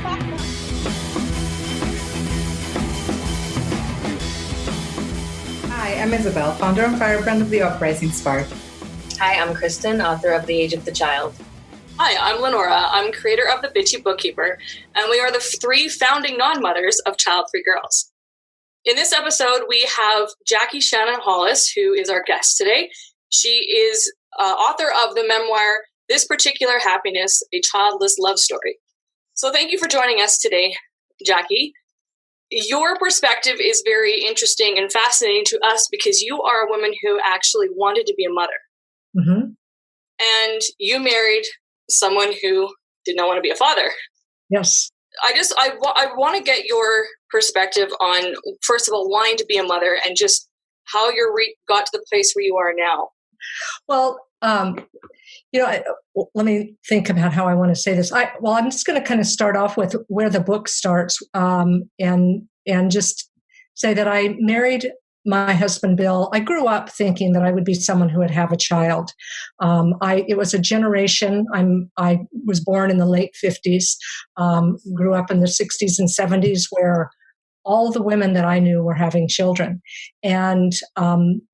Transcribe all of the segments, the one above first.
Hi, I'm Isabel, founder and firebrand of the Uprising Spark. Hi, I'm Kristen, author of The Age of the Child. Hi, I'm Lenora. I'm creator of The Bitchy Bookkeeper, and we are the 3 founding non-mothers of Childfree Girls. In this episode, we have Jackie Shannon Hollis, who is our guest today. She is author of the memoir, This Particular Happiness, A Childless Love Story. So thank you for joining us today, Jackie. Your perspective is very interesting and fascinating to us because you are a woman who actually wanted to be a mother. Mm-hmm. And you married someone who did not want to be a father. Yes. I want to get your perspective on, first of all, wanting to be a mother and just how you got to the place where you are now. Well, let me think about how I want to say this. I'm just going to kind of start off with where the book starts, and just say that I married my husband, Bill. I grew up thinking that I would be someone who would have a child. It was a generation. I was born in the late 50s, grew up in the 60s and 70s where all the women that I knew were having children. And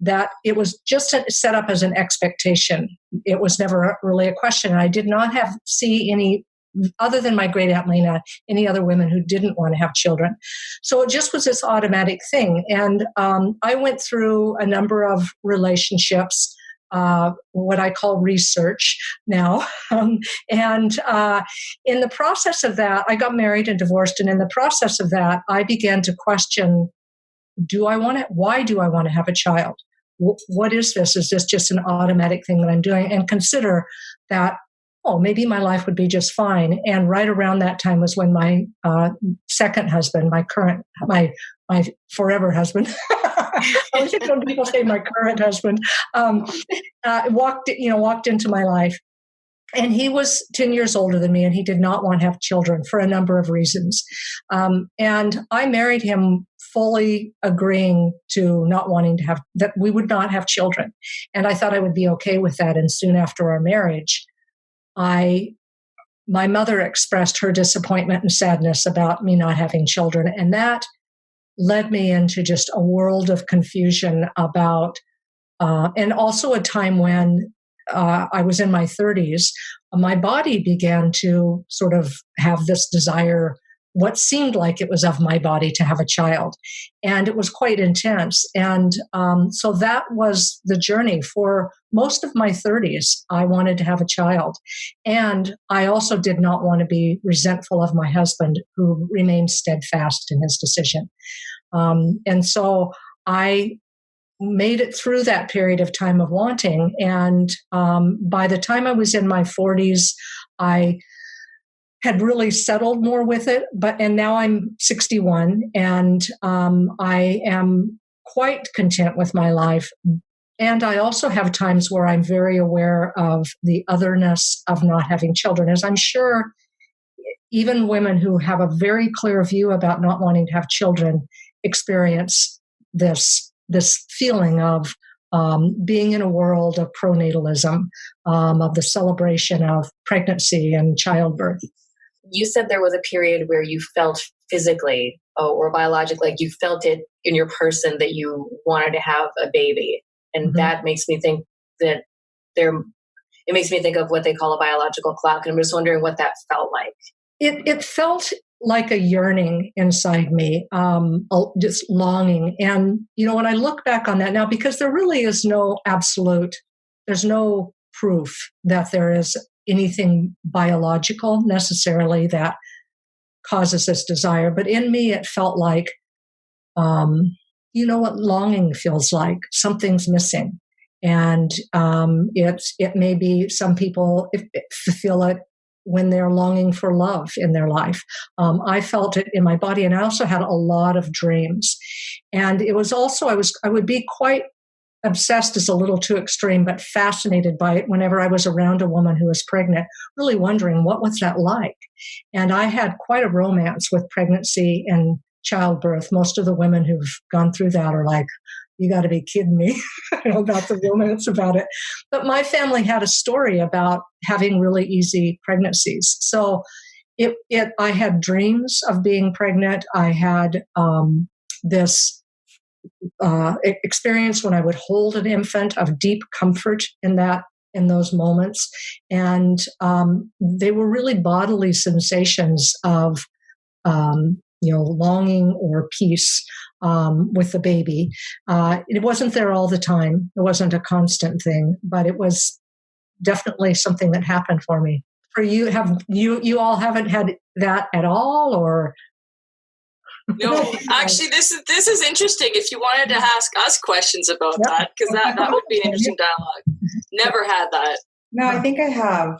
that it was just set up as an expectation. It was never really a question. And I did not see any, other than my great aunt Lena, any other women who didn't want to have children. So it just was this automatic thing. And I went through a number of relationships, what I call research now. And in the process of that, I got married and divorced. And in the process of that, I began to question, why do I want to have a child? What is this? Is this just an automatic thing that I'm doing? And consider that, maybe my life would be just fine. And right around that time was when my second husband, my forever husband, I wish when people say my current husband, walked into my life. And he was 10 years older than me, and he did not want to have children for a number of reasons. And I married him fully agreeing to not wanting to have, that we would not have children. And I thought I would be okay with that. And soon after our marriage, my mother expressed her disappointment and sadness about me not having children. And that led me into just a world of confusion about, and also a time when I was in my 30s, my body began to sort of have this desire, what seemed like it was of my body, to have a child. And it was quite intense. And so that was the journey. For most of my 30s, I wanted to have a child. And I also did not want to be resentful of my husband, who remained steadfast in his decision. And so I made it through that period of time of wanting. And by the time I was in my 40s, I had really settled more with it. And now I'm 61, and I am quite content with my life. And I also have times where I'm very aware of the otherness of not having children, as I'm sure even women who have a very clear view about not wanting to have children experience this feeling of being in a world of pronatalism, of the celebration of pregnancy and childbirth. You said there was a period where you felt physically or biologically, like you felt it in your person that you wanted to have a baby. And that makes me think that it makes me think of what they call a biological clock. And I'm just wondering what that felt like. It felt like a yearning inside me, just longing. And, when I look back on that now, because there really is there's no proof that there is anything biological necessarily that causes this desire. But in me, it felt like, what longing feels like. Something's missing. And it may be some people feel it when they're longing for love in their life. I felt it in my body, and I also had a lot of dreams. And it was also, I would be quite obsessed is a little too extreme, but fascinated by it whenever I was around a woman who was pregnant, really wondering what was that like. And I had quite a romance with pregnancy and childbirth. Most of the women who've gone through that are like, you got to be kidding me about the romance about it. But my family had a story about having really easy pregnancies. So I had dreams of being pregnant. I had this experience when I would hold an infant of deep comfort in those moments, and they were really bodily sensations of longing or peace with the baby. It wasn't there all the time. It wasn't a constant thing, but it was definitely something that happened for me. For you, you all haven't had that at all, or? No, actually, this is interesting. If you wanted to ask us questions about that, because that would be an interesting dialogue. Never had that. No, I think I have,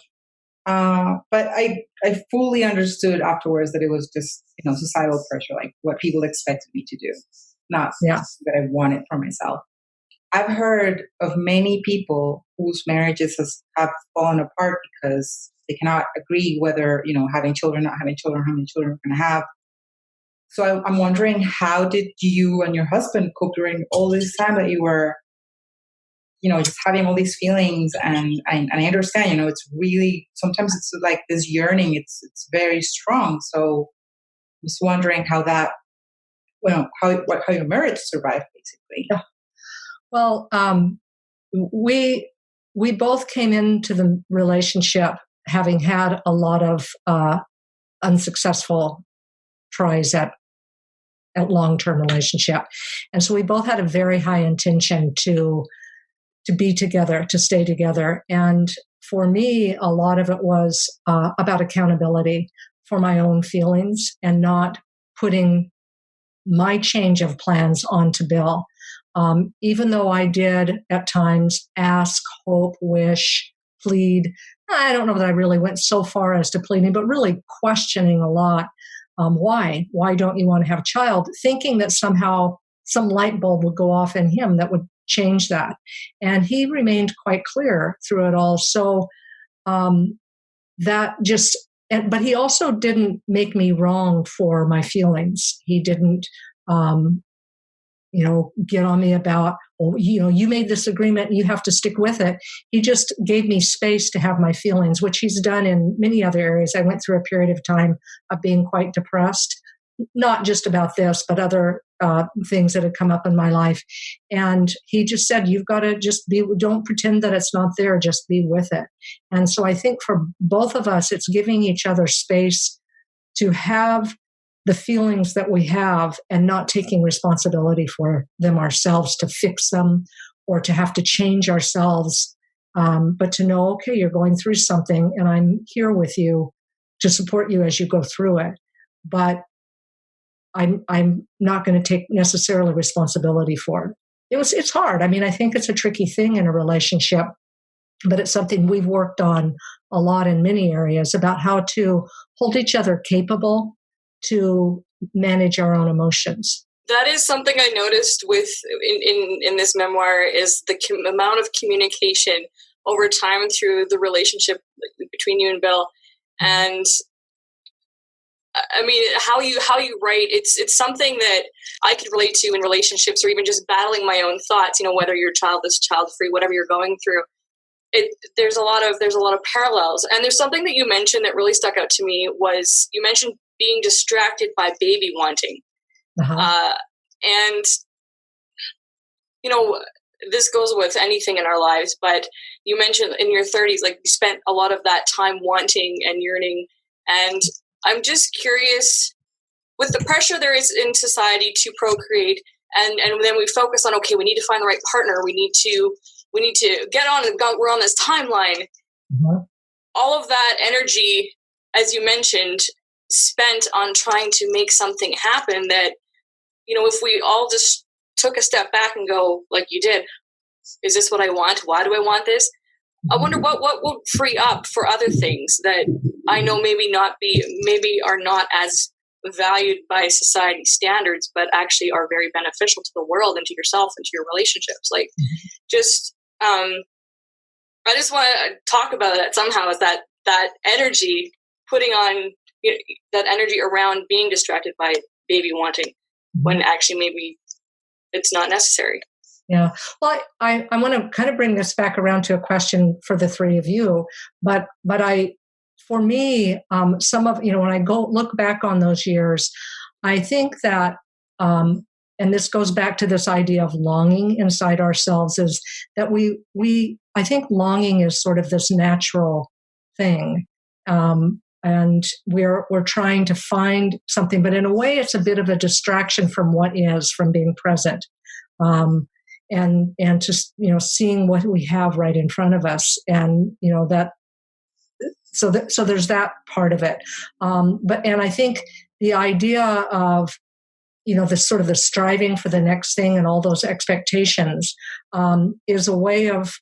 but I fully understood afterwards that it was just societal pressure, like what people expected me to do, not that I wanted for myself. I've heard of many people whose marriages have fallen apart because they cannot agree whether, having children, not having children, how many children we're going to have. So I'm wondering, how did you and your husband cope during all this time that you were, just having all these feelings? And I understand, it's really, sometimes it's like this yearning, it's very strong. So I'm just wondering how that, how your marriage survived, basically. Yeah. Well, we both came into the relationship having had a lot of unsuccessful tries at long-term relationship, and so we both had a very high intention to be together, to stay together. And for me, a lot of it was about accountability for my own feelings and not putting my change of plans onto Bill. Even though I did at times ask, hope, wish, plead, I don't know that I really went so far as to pleading, but really questioning a lot. Why? Why don't you want to have a child? Thinking that somehow some light bulb would go off in him that would change that. And he remained quite clear through it all. So that just, but he also didn't make me wrong for my feelings. He didn't, get on me about, you made this agreement and you have to stick with it. He just gave me space to have my feelings, which he's done in many other areas. I went through a period of time of being quite depressed, not just about this, but other things that had come up in my life. And he just said, you've got to just don't pretend that it's not there, just be with it. And so I think for both of us, it's giving each other space to have the feelings that we have and not taking responsibility for them ourselves, to fix them or to have to change ourselves, but to know, okay, you're going through something and I'm here with you to support you as you go through it. But I'm not going to take necessarily responsibility for it. It's hard. I mean, I think it's a tricky thing in a relationship, but it's something we've worked on a lot in many areas about how to hold each other capable to manage our own emotions. That is something I noticed in this memoir, is the amount of communication over time through the relationship between you and Bill. And I mean, how you write, it's something that I could relate to in relationships, or even just battling my own thoughts, whether you're childless, child-free, whatever you're going through. There's a lot of parallels. And there's something that you mentioned that really stuck out to me, was you mentioned being distracted by baby wanting. Uh-huh. And, this goes with anything in our lives, but you mentioned in your 30s, like, you spent a lot of that time wanting and yearning. And I'm just curious, with the pressure there is in society to procreate, and then we focus on, okay, we need to find the right partner. We need to get on, we're on this timeline. Mm-hmm. All of that energy, as you mentioned, spent on trying to make something happen that, if we all just took a step back and go, like you did, is this what I want? Why do I want this? I wonder what would free up for other things that I know maybe are not as valued by society standards, but actually are very beneficial to the world and to yourself and to your relationships. Like, I just want to talk about that somehow, is that energy, putting on that energy around being distracted by baby wanting, when actually maybe it's not necessary. Yeah. Well, I want to kind of bring this back around to a question for the three of you, but I for me, some of, when I go look back on those years, I think that, and this goes back to this idea of longing inside ourselves, is that I think longing is sort of this natural thing. And we're trying to find something, but in a way it's a bit of a distraction from what is, from being present. And just, seeing what we have right in front of us. And, so there's that part of it. And I think the idea of, the sort of the striving for the next thing and all those expectations, is a way of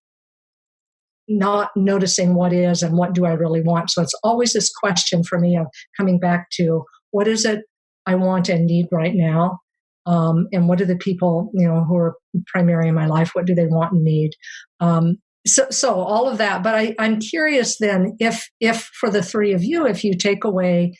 not noticing what is and what do I really want. So it's always this question for me of coming back to what is it I want and need right now? And what do the people, who are primary in my life, what do they want and need? So all of that. But I'm curious then if for the three of you, if you take away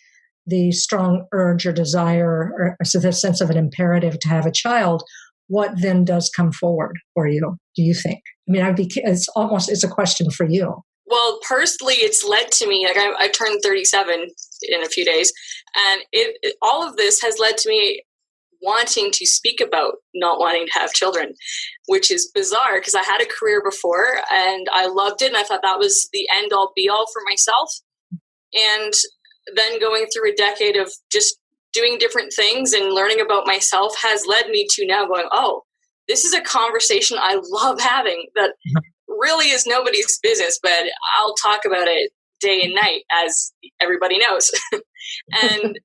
the strong urge or desire or so the sense of an imperative to have a child, what then does come forward for you, do you think? I mean, it's a question for you. Well, personally, it's led to me, like I turned 37 in a few days, and all of this has led to me wanting to speak about not wanting to have children, which is bizarre because I had a career before and I loved it and I thought that was the end all be all for myself. And then going through a decade of just doing different things and learning about myself has led me to now going, oh, this is a conversation I love having that really is nobody's business, but I'll talk about it day and night, as everybody knows. And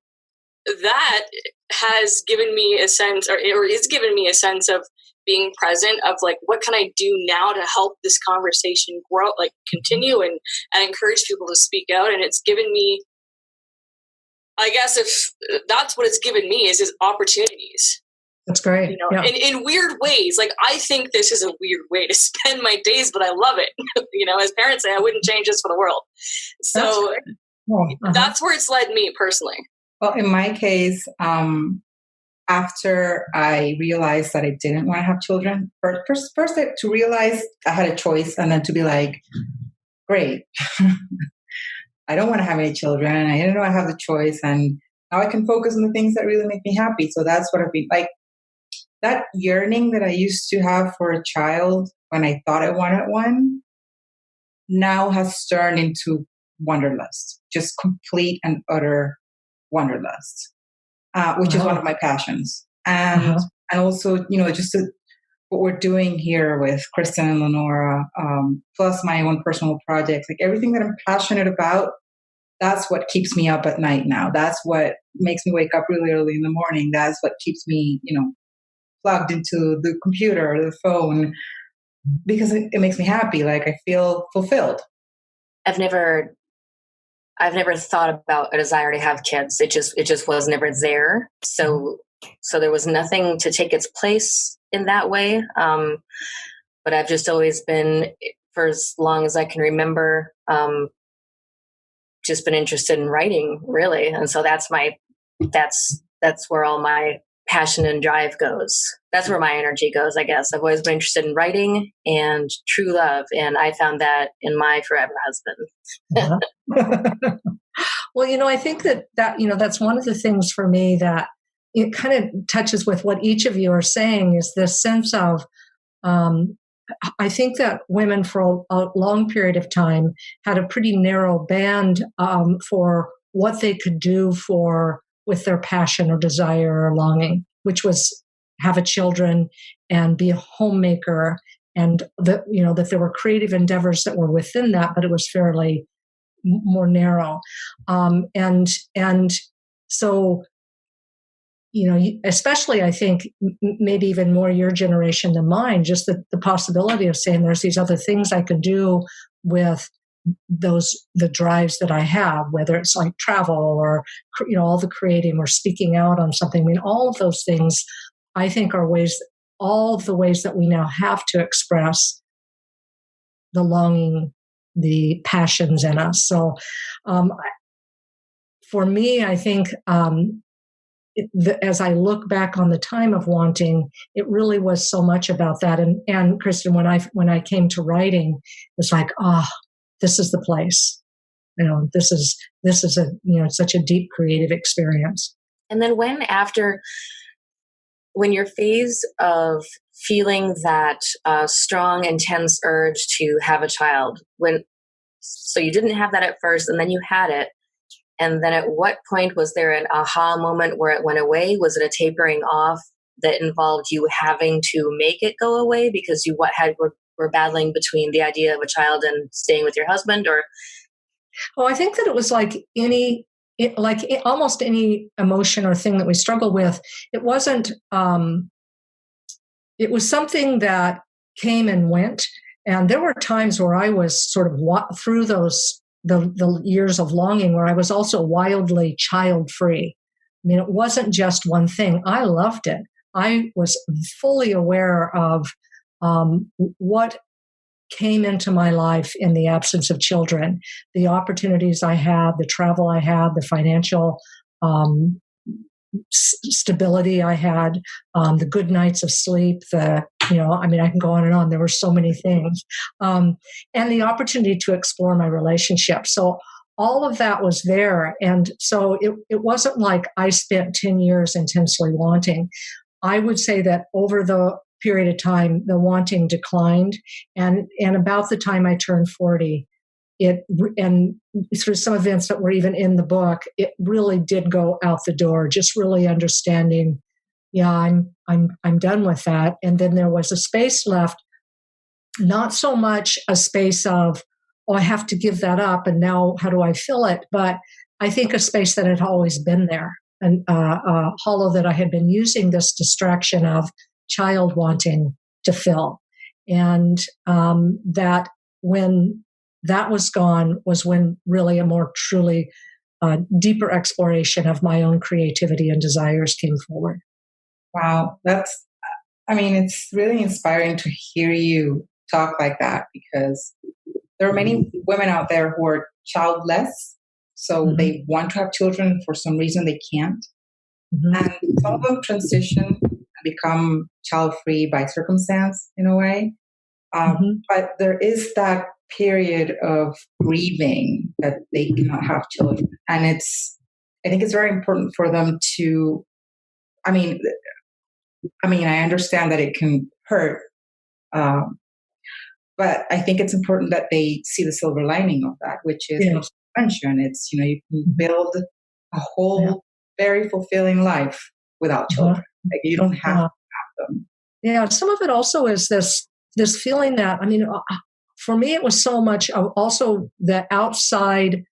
that has given me a sense, or is giving me a sense of being present, of like, what can I do now to help this conversation grow, like continue and encourage people to speak out. And it's given me, I guess if that's what it's given me is opportunities. That's great. Yeah. In weird ways. Like, I think this is a weird way to spend my days, but I love it. As parents say, I wouldn't change this for the world. So that's where it's led me personally. Well, in my case, after I realized that I didn't want to have children, first to realize I had a choice, and then to be like, great, I don't want to have any children. I didn't know I have the choice, and now I can focus on the things that really make me happy. So that's what I've been like. That yearning that I used to have for a child when I thought I wanted one now has turned into wanderlust, just complete and utter wanderlust, which is one of my passions. And also, just what we're doing here with Kristen and Lenora, plus my own personal projects, like everything that I'm passionate about, that's what keeps me up at night now. That's what makes me wake up really early in the morning. That's what keeps me, plugged into the computer or the phone, because it makes me happy. Like, I feel fulfilled. I've never thought about a desire to have kids. It just was never there. So there was nothing to take its place in that way. But I've just always been, for as long as I can remember, just been interested in writing, really. And so that's where all my passion and drive goes. That's where my energy goes, I guess. I've always been interested in writing and true love, and I found that in my forever husband. Well, I think that that's one of the things for me that it kind of touches with what each of you are saying, is this sense of, I think that women for a long period of time had a pretty narrow band for what they could do with their passion or desire or longing, which was have a children and be a homemaker, and that there were creative endeavors that were within that, but it was fairly more narrow. And so, especially I think maybe even more your generation than mine, just the possibility of saying there's these other things I could do with the drives that I have, whether it's like travel or, all the creating or speaking out on something. I mean, all of those things I think are all of the ways that we now have to express the longing, the passions in us. So for me, I think as I look back on the time of wanting, it really was so much about that. And Kristen, when I came to writing, it's like, this is the place. this is a, such a deep creative experience. And then when your phase of feeling that strong, intense urge to have a child, so you didn't have that at first, and then you had it, and then at what point was there an aha moment where it went away? Was it a tapering off that involved you having to make it go away because you were battling between the idea of a child and staying with your husband? Or I think that it was like almost any emotion or thing that we struggle with. It wasn't. It was something that came and went, and there were times where I was sort of through the years of longing where I was also wildly child-free. I mean, it wasn't just one thing. I loved it. I was fully aware of what came into my life in the absence of children, the opportunities I had, the travel I had, the financial stability I had, the good nights of sleep, I can go on and on. There were so many things. And the opportunity to explore my relationship. So all of that was there. And so it wasn't like I spent 10 years intensely wanting. I would say that over the period of time, the wanting declined. And about the time I turned 40, and through some events that were even in the book, it really did go out the door, just really understanding, I'm done with that. And then there was a space left, not so much a space of, I have to give that up, and now how do I fill it? But I think a space that had always been there, and a hollow that I had been using this distraction of child wanting to fill. And that when that was gone was when really a more truly deeper exploration of my own creativity and desires came forward. Wow. It's really inspiring to hear you talk like that, because there are many women out there who are childless. So they want to have children. For some reason, they can't. And some of them transition and become child-free by circumstance in a way. But there is that period of grieving that they cannot have children. And I think it's very important for them to, I understand that it can hurt. But I think it's important that they see the silver lining of that, which is expansion. It's, you can build a whole very fulfilling life without children. Like, you don't have to have them. Yeah. Some of it also is this feeling that, for me, it was so much of also the outside,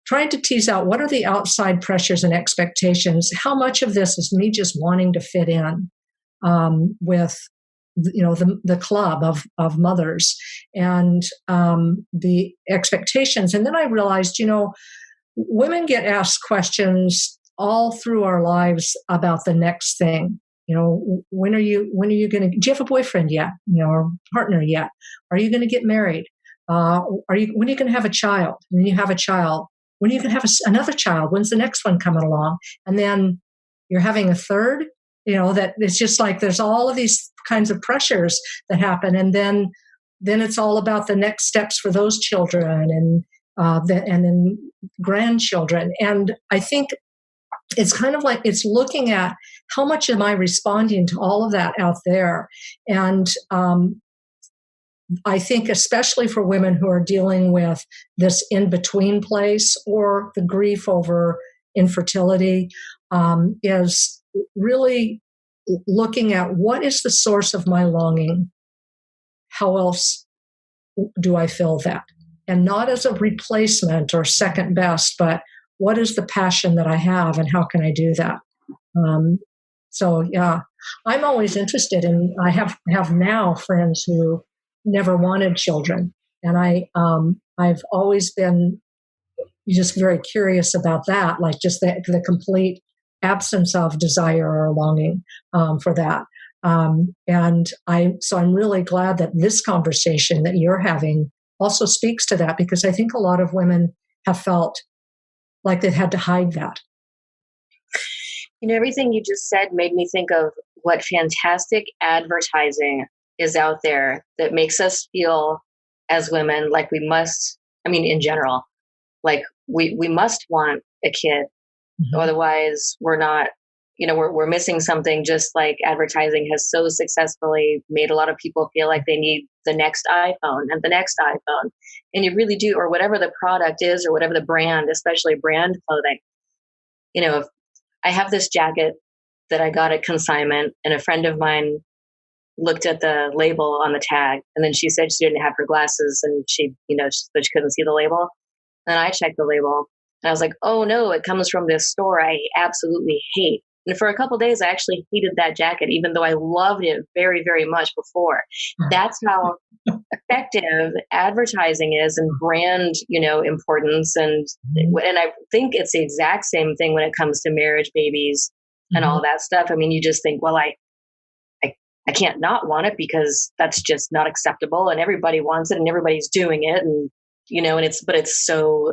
trying to tease out what are the outside pressures and expectations. How much of this is me just wanting to fit in with, the club of mothers and the expectations. And then I realized, women get asked questions all through our lives about the next thing. When are you going to, do you have a boyfriend yet? Or partner yet? Are you going to get married? When are you going to have a child? When you have a child, when are you going to have another child? When's the next one coming along? And then you're having a third, that it's just like, there's all of these kinds of pressures that happen. And then it's all about the next steps for those children and then grandchildren. And I think it's kind of like, it's looking at how much am I responding to all of that out there. And I think especially for women who are dealing with this in-between place or the grief over infertility, is really looking at what is the source of my longing? How else do I fill that? And not as a replacement or second best, but what is the passion that I have and how can I do that? I'm always interested in, I have now friends who never wanted children. And I've always been just very curious about that, like just the complete absence of desire or longing for that. So I'm really glad that this conversation that you're having also speaks to that, because I think a lot of women have felt like they've had to hide that. Everything you just said made me think of what fantastic advertising is out there that makes us feel as women like we must, in general, like we must want a kid. Otherwise we're not, we're missing something, just like advertising has so successfully made a lot of people feel like they need the next iPhone and the next iPhone. And you really do, or whatever the product is, or whatever the brand, especially brand clothing. If I have this jacket that I got at consignment, and a friend of mine looked at the label on the tag, and then she said she didn't have her glasses, and she couldn't see the label. And I checked the label, and I was like, oh no, it comes from this store I absolutely hate. And for a couple of days, I actually hated that jacket, even though I loved it very, very much before. That's how effective advertising is, and brand, importance. And I think it's the exact same thing when it comes to marriage, babies, and all that stuff. I mean, you just think, well, I can't not want it, because that's just not acceptable, and everybody wants it, and everybody's doing it. And, but it's so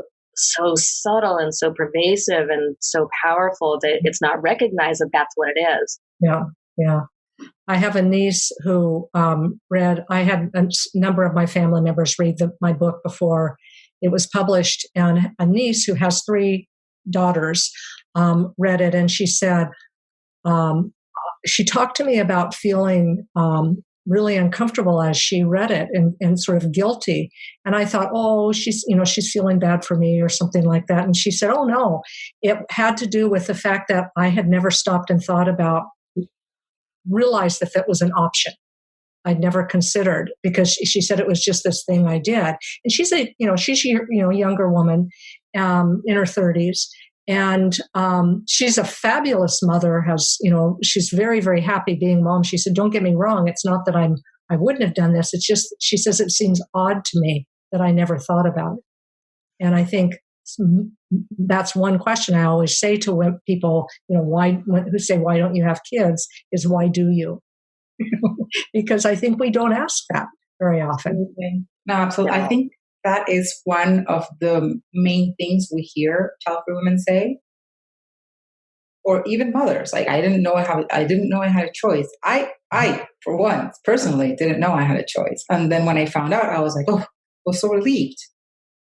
subtle and so pervasive and so powerful that it's not recognized that that's what it is. Yeah. Yeah. I have a niece who I had a number of my family members read my book before it was published, and a niece who has 3 daughters read it, and she said, she talked to me about feeling really uncomfortable as she read it, and sort of guilty. And I thought, oh, she's feeling bad for me or something like that. And she said, oh no, it had to do with the fact that I had never stopped and thought about, realized that was an option. I'd never considered, because she said it was just this thing I did. And she's a younger woman, in her 30s. And she's a fabulous mother, she's very, very happy being mom. She said, don't get me wrong, it's not that I wouldn't have done this. It's just, she says, it seems odd to me that I never thought about it. And I think that's one question I always say to people, who say, why don't you have kids, is why do you? Because I think we don't ask that very often. No, absolutely. I think that is one of the main things we hear child-free women say, or even mothers. Like, I didn't know I had a choice. I, for once, personally, didn't know I had a choice. And then when I found out, I was like, oh, I was so relieved.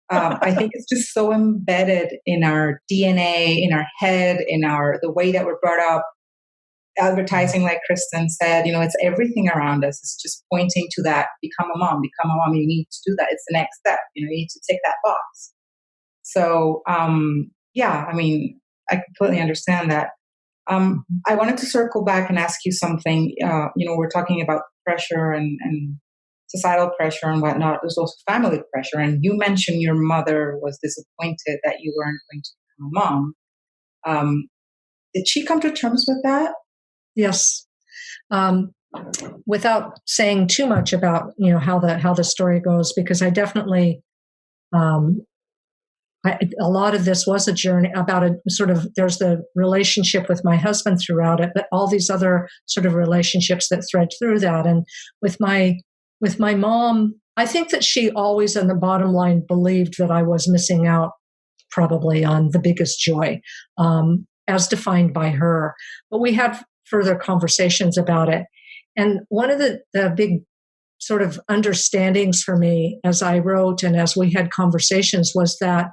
I think it's just so embedded in our DNA, in our head, in the way that we're brought up. Advertising, like Kristen said, it's everything around us. It's just pointing to that. Become a mom. You need to do that. It's the next step. You need to tick that box. So, I completely understand that. I wanted to circle back and ask you something. We're talking about pressure and societal pressure and whatnot. There's also family pressure. And you mentioned your mother was disappointed that you weren't going to become a mom. Did she come to terms with that? Yes. Without saying too much about, how the story goes, because I definitely, a lot of this was a journey about there's the relationship with my husband throughout it, but all these other sort of relationships that thread through that. And with my mom, I think that she always, on the bottom line, believed that I was missing out probably on the biggest joy, as defined by her. But we had further conversations about it. And one of the big sort of understandings for me as I wrote and as we had conversations was that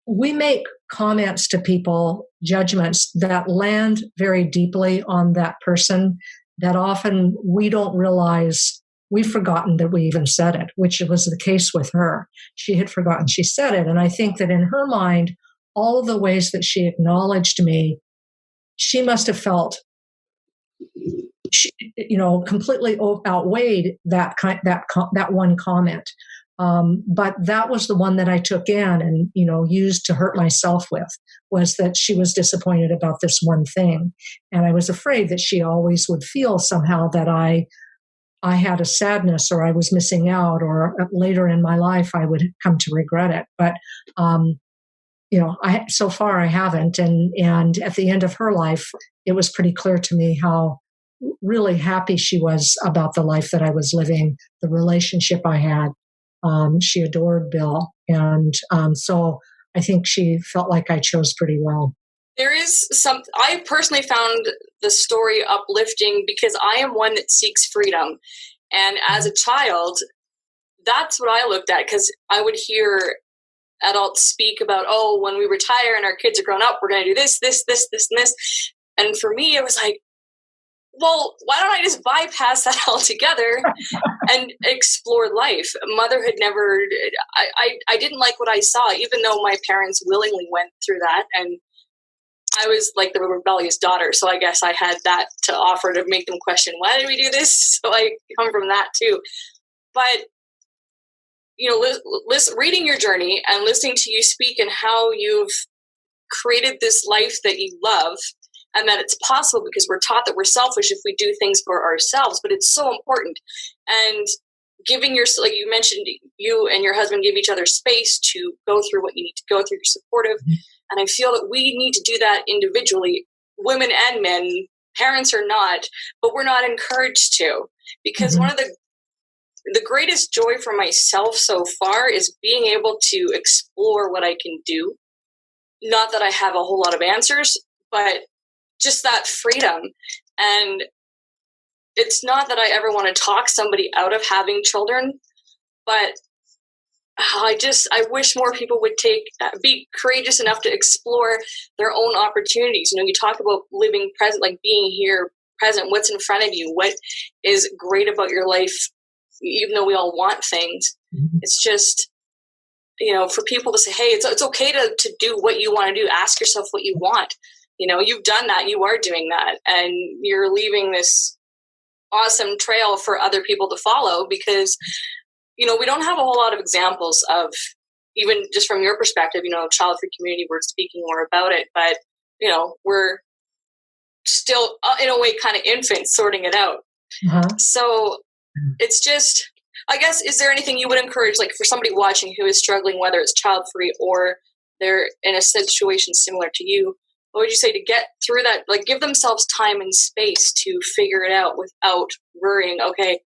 we make comments to people, judgments that land very deeply on that person, that often we don't realize we've forgotten that we even said it, which was the case with her. She had forgotten she said it. And I think that in her mind, all of the ways that she acknowledged me, she must have felt, completely outweighed that one comment. But that was the one that I took in and, used to hurt myself with, was that she was disappointed about this one thing. And I was afraid that she always would feel somehow that I had a sadness, or I was missing out, or later in my life I would come to regret it. But, so far I haven't. And at the end of her life, it was pretty clear to me how really happy she was about the life that I was living, the relationship I had. She adored Bill. And so I think she felt like I chose pretty well. I personally found the story uplifting because I am one that seeks freedom. And as a child, that's what I looked at, because I would hear adults speak about, oh, when we retire and our kids are grown up, we're going to do this, this, this, this, and this. And for me, it was like, well, why don't I just bypass that altogether and explore life? Motherhood never, I didn't like what I saw, even though my parents willingly went through that. And I was like the rebellious daughter. So I guess I had that to offer to make them question, why did we do this? So I come from that too. But, you know, reading your journey and listening to you speak and how you've created this life that you love, and that it's possible, because we're taught that we're selfish if we do things for ourselves, but it's so important. And giving like you mentioned, you and your husband give each other space to go through what you need to go through. You're supportive. And I feel that we need to do that individually, women and men, parents or not, but we're not encouraged to, because one of the greatest joy for myself so far is being able to explore what I can do. Not that I have a whole lot of answers, but just that freedom. And it's not that I ever want to talk somebody out of having children, but I wish more people would be courageous enough to explore their own opportunities. You know, you talk about living present, like being here present, what's in front of you, what is great about your life, even though we all want things. It's just, you know, for people to say, hey, it's okay to do what you want to do. Ask yourself what you want. You know, you've done that, you are doing that, and you're leaving this awesome trail for other people to follow, because, you know, we don't have a whole lot of examples of, even just from your perspective, you know, child-free community, we're speaking more about it, but, you know, we're still in a way kind of infants sorting it out. So it's just, I guess, is there anything you would encourage, like for somebody watching who is struggling, whether it's child-free or they're in a situation similar to you, what would you say to get through that? Like, give themselves time and space to figure it out without worrying, okay,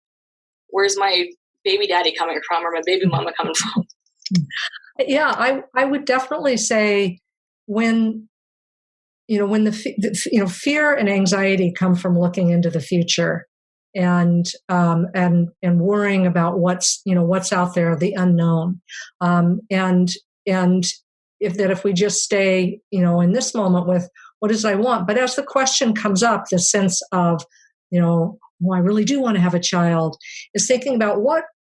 where's my baby daddy coming from, or my baby mama coming from? Yeah, I would definitely say when the fear and anxiety come from looking into the future and worrying about what's out there, the unknown, and if we just stay, you know, in this moment with what is I want. But as the question comes up, the sense of, you know, well, I really do want to have a child, is thinking about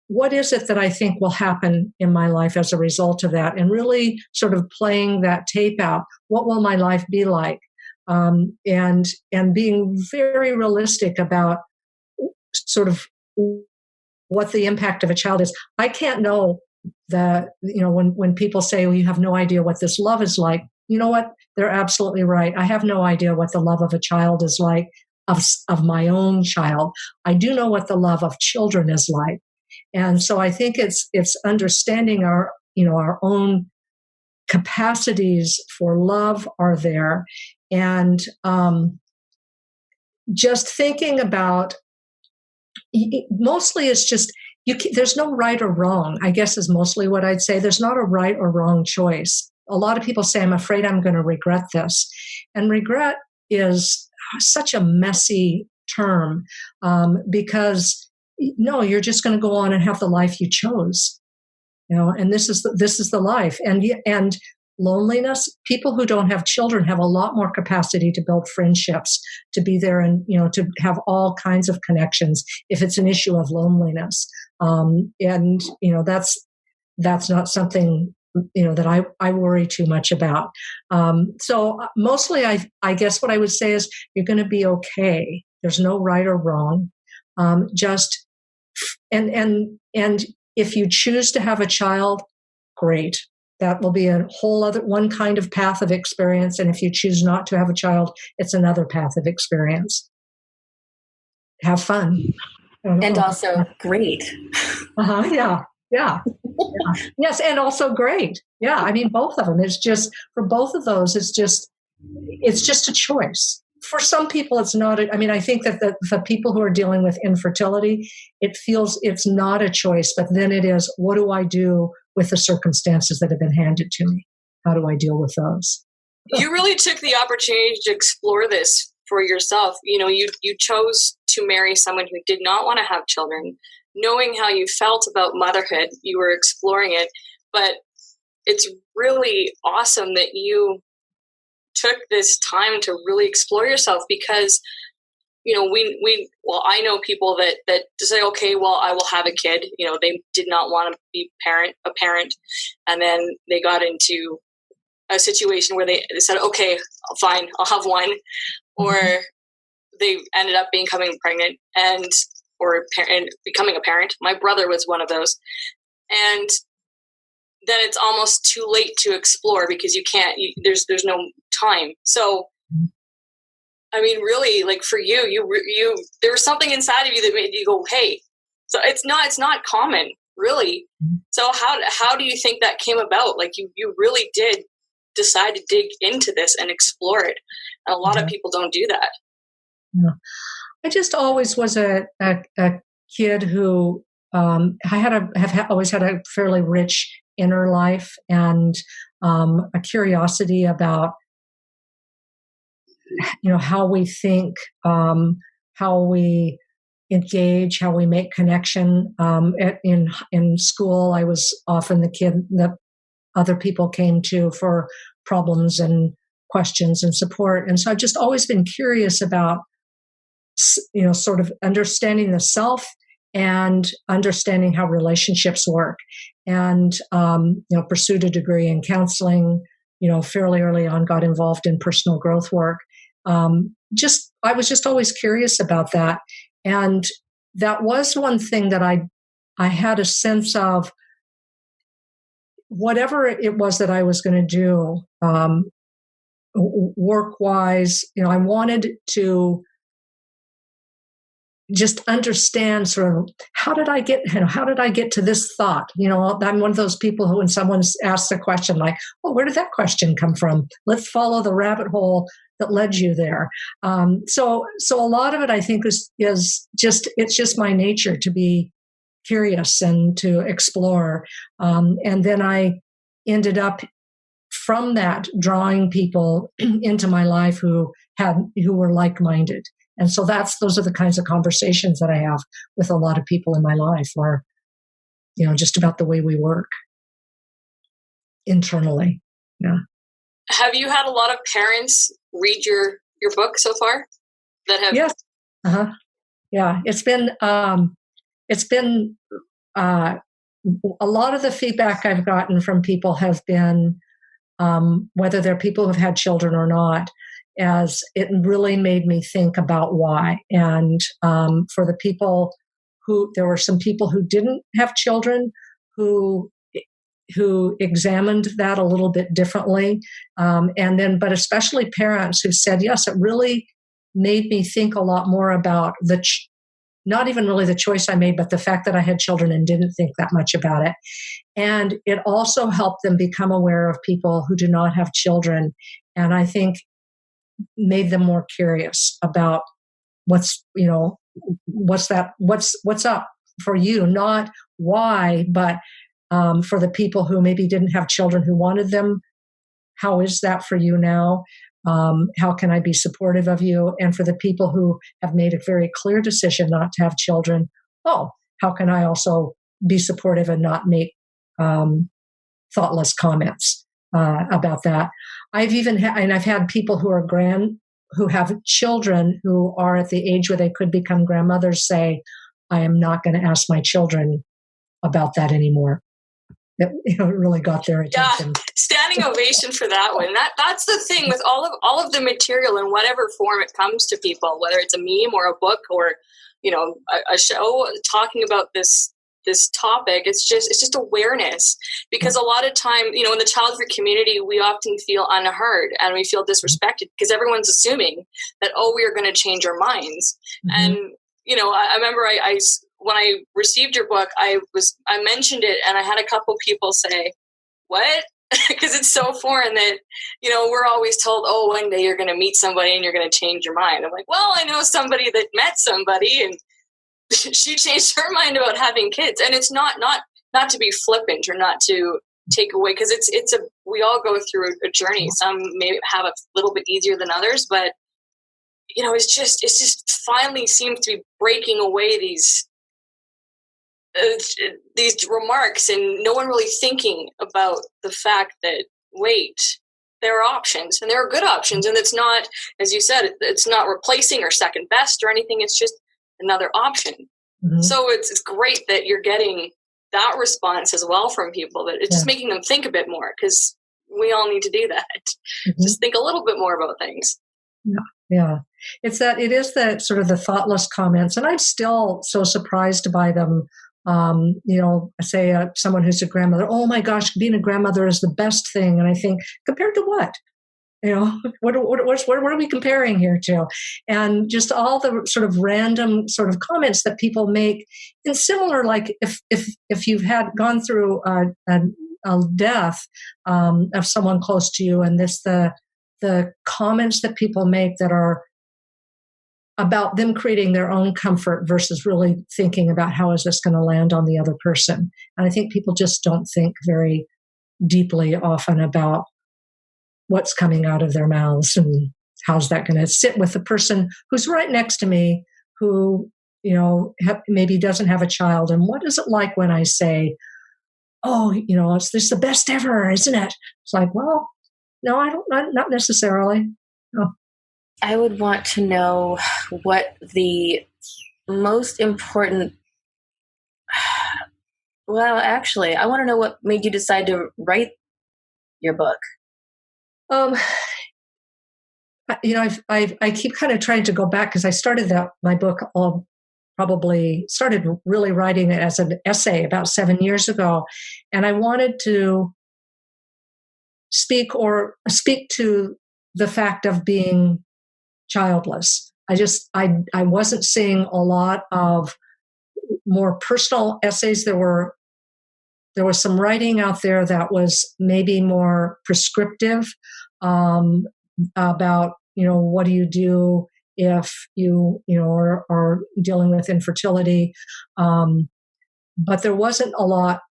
what is it that I think will happen in my life as a result of that, and really sort of playing that tape out. What will my life be like? And being very realistic about sort of what the impact of a child is. I can't know that, you know, when people say, well, you have no idea what this love is like, you know what? They're absolutely right. I have no idea what the love of a child is like, of my own child. I do know what the love of children is like. And so I think it's understanding our own capacities for love are there. And just thinking about, mostly it's just, there's no right or wrong, I guess is mostly what I'd say. There's not a right or wrong choice. A lot of people say, I'm afraid I'm going to regret this. And regret is such a messy term, because no, you're just going to go on and have the life you chose, you know, and this is the life. And loneliness, people who don't have children have a lot more capacity to build friendships, to be there and, you know, to have all kinds of connections if it's an issue of loneliness. And, you know, that's not something, you know, that I worry too much about. So mostly I guess what I would say is you're going to be okay. There's no right or wrong. Just, and if you choose to have a child, great. That will be a whole other one kind of path of experience. And if you choose not to have a child, it's another path of experience. Have fun. And also great. Yeah. Yes. And also great. Yeah. I mean, both of them. It's just, for both of those, it's just a choice. For some people, it's not. I think that the people who are dealing with infertility, it feels it's not a choice, but then it is, what do I do with the circumstances that have been handed to me? How do I deal with those? You really took the opportunity to explore this for yourself. You know, you chose to marry someone who did not want to have children. knowing how you felt about motherhood, you were exploring it, but it's really awesome that you took this time to really explore yourself, because I know people that say, okay, well, I will have a kid. They did not want to be a parent. And then they got into a situation where they said, okay, fine, I'll have one. Or they ended up becoming pregnant and becoming a parent. My brother was one of those. And then it's almost too late to explore because you can't, there's no time. So, I mean, really, like for you, there was something inside of you that made you go, hey. So it's not common, really. So how do you think that came about? Like you really did decide to dig into this and explore it. And a lot of people don't do that. Yeah. I just always was a kid who have always had a fairly rich inner life and a curiosity about how we think, how we engage, how we make connection. In school, I was often the kid that other people came to for problems and questions and support. And so I've just always been curious about, sort of understanding the self and understanding how relationships work. And, pursued a degree in counseling, fairly early on, got involved in personal growth work. I was just always curious about that. And that was one thing that I had a sense of whatever it was that I was going to do, work-wise, I wanted to just understand sort of how did I get to this thought? I'm one of those people who, when someone asks a question like, well, where did that question come from? Let's follow the rabbit hole that led you there. So a lot of it, I think, is it's just my nature to be curious and to explore. And then I ended up from that drawing people into my life who were like-minded. And so those are the kinds of conversations that I have with a lot of people in my life, or, just about the way we work internally. Yeah. Have you had a lot of parents read your book so far that have? Yes. Yeah. It's been a lot of the feedback I've gotten from people have been, whether they're people who've had children or not, as it really made me think about why. And for the people there were some people who didn't have children who examined that a little bit differently. But especially parents who said, yes, it really made me think a lot more about not even really the choice I made, but the fact that I had children and didn't think that much about it. And it also helped them become aware of people who do not have children. And I think made them more curious about what's up for you, not why, but for the people who maybe didn't have children who wanted them. How is that for you now? How can I be supportive of you? And for the people who have made a very clear decision not to have children, how can I also be supportive and not make thoughtless comments about that? I've had people who have children who are at the age where they could become grandmothers say, I am not going to ask my children about that anymore. It really got their attention. Yeah, standing ovation for that one. That's the thing with all of the material in whatever form it comes to people, whether it's a meme or a book or a show talking about this topic. It's just awareness, because a lot of time, in the Childfree community, we often feel unheard and we feel disrespected because everyone's assuming that, we are going to change our minds. Mm-hmm. And I remember when I received your book, I mentioned it, and I had a couple people say, "What?" Because it's so foreign that we're always told, one day you're going to meet somebody and you're going to change your mind. I'm like, well, I know somebody that met somebody and she changed her mind about having kids. And it's not to be flippant or not to take away, because we all go through a journey. Some may have a little bit easier than others, but it's just finally seems to be breaking away these these remarks and no one really thinking about the fact that, wait, there are options and there are good options. And it's not, as you said, it's not replacing or second best or anything. It's just another option. Mm-hmm. So it's great that you're getting that response as well from people, that it's just making them think a bit more, because we all need to do that. Mm-hmm. Just think a little bit more about things. Yeah. It is that sort of the thoughtless comments, and I'm still so surprised by them. I say someone who's a grandmother, oh my gosh, being a grandmother is the best thing. And I think, compared to what? What are we comparing here to? And just all the sort of random sort of comments that people make in similar, like if you've gone through a death of someone close to you, and the comments that people make that are about them creating their own comfort versus really thinking about how is this going to land on the other person. And I think people just don't think very deeply often about what's coming out of their mouths and how's that going to sit with the person who's right next to me, who, maybe doesn't have a child. And what is it like when I say, oh, it's this the best ever, isn't it? It's like, well, no, not necessarily. No. I would want to know what the most important, well, actually, I want to know what made you decide to write your book. I keep kind of trying to go back, because I started my book started really writing it as an essay about 7 years ago. And I wanted to speak to the fact of being childless. I wasn't seeing a lot of more personal essays. There was some writing out there that was maybe more prescriptive about, what do you do if you are dealing with infertility. But there wasn't a lot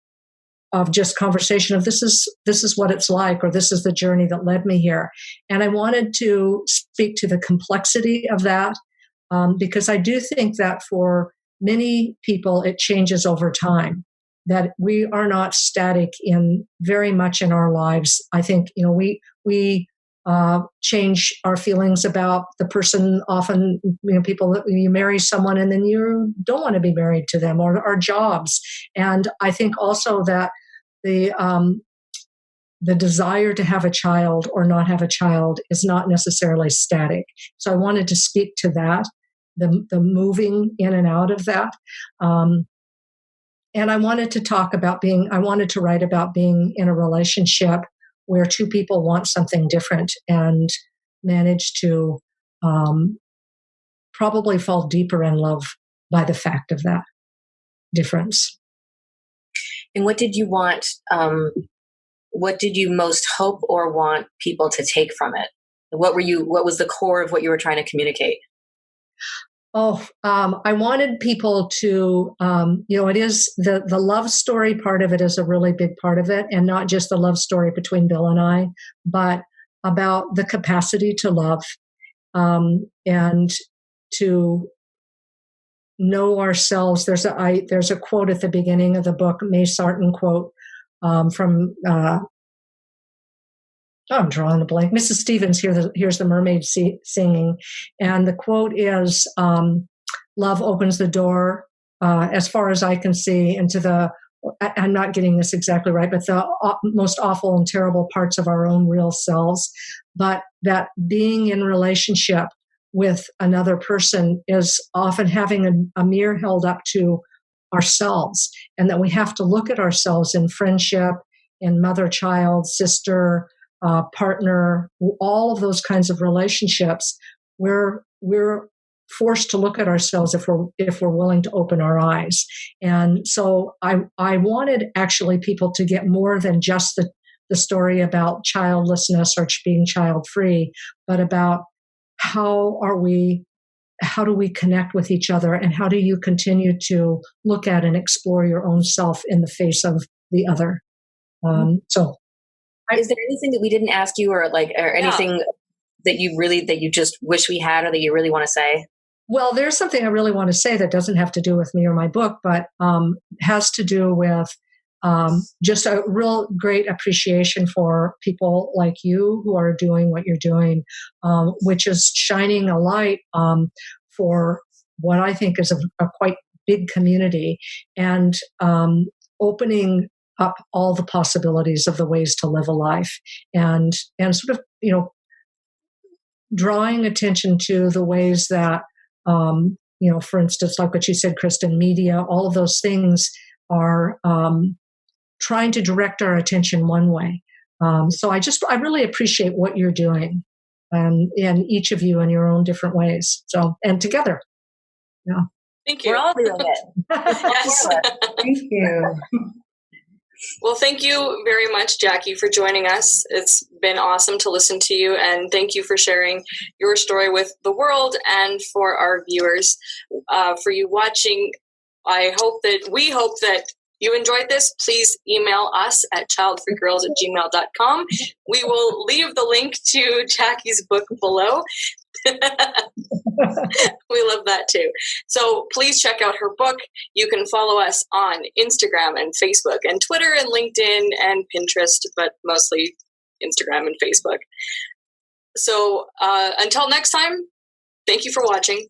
of just conversation of this is what it's like, or this is the journey that led me here. And I wanted to speak to the complexity of that, because I do think that for many people, it changes over time, that we are not static very much in our lives. I think, we change our feelings about the person. Often, people, you marry someone and then you don't want to be married to them, or our jobs. And I think also that the desire to have a child or not have a child is not necessarily static. So I wanted to speak to that, the moving in and out of that. And I wanted to write about being in a relationship where two people want something different and manage to probably fall deeper in love by the fact of that difference. And what did you want? What did you most hope or want people to take from it? What was the core of what you were trying to communicate? I wanted people to, it is the love story part of it is a really big part of it, and not just the love story between Bill and I, but about the capacity to love, and to know ourselves. There's a quote at the beginning of the book, May Sarton quote, from, I'm drawing a blank. Mrs. Stevens, here's the mermaid singing. And the quote is, love opens the door, as far as I can see, into I'm not getting this exactly right, but the most awful and terrible parts of our own real selves. But that being in relationship with another person is often having a mirror held up to ourselves, and that we have to look at ourselves in friendship, in mother-child, sister, partner, all of those kinds of relationships. We're forced to look at ourselves if we're willing to open our eyes. And so I wanted actually people to get more than just the story about childlessness or being child-free, but about how do we connect with each other, and how do you continue to look at and explore your own self in the face of the other. Is there anything that we didn't ask you, or anything that you just wish we had, or that you really want to say? Well, there's something I really want to say that doesn't have to do with me or my book, but has to do with just a real great appreciation for people like you who are doing what you're doing, which is shining a light for what I think is a quite big community and opening up all the possibilities of the ways to live a life and sort of, drawing attention to the ways that, for instance, like what you said, Kristen, media, all of those things are trying to direct our attention one way. So I really appreciate what you're doing, and each of you in your own different ways. So, and together. Yeah. Thank you. We're all doing it. Yes. Thank you. Well, thank you very much, Jackie, for joining us. It's been awesome to listen to you, and thank you for sharing your story with the world and for our viewers. For you watching, we hope that you enjoyed this. Please email us at childfreegirls@gmail.com. We will leave the link to Jackie's book below. We love that too. So please check out her book. You can follow us on Instagram and Facebook and Twitter and LinkedIn and Pinterest, but mostly Instagram and Facebook. So until next time, thank you for watching.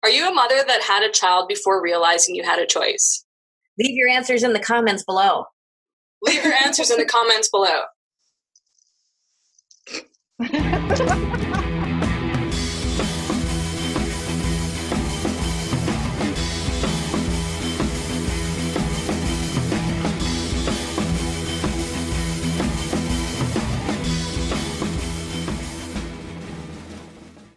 Are you a mother that had a child before realizing you had a choice? Leave your answers in the comments below. Leave your answers in the comments below.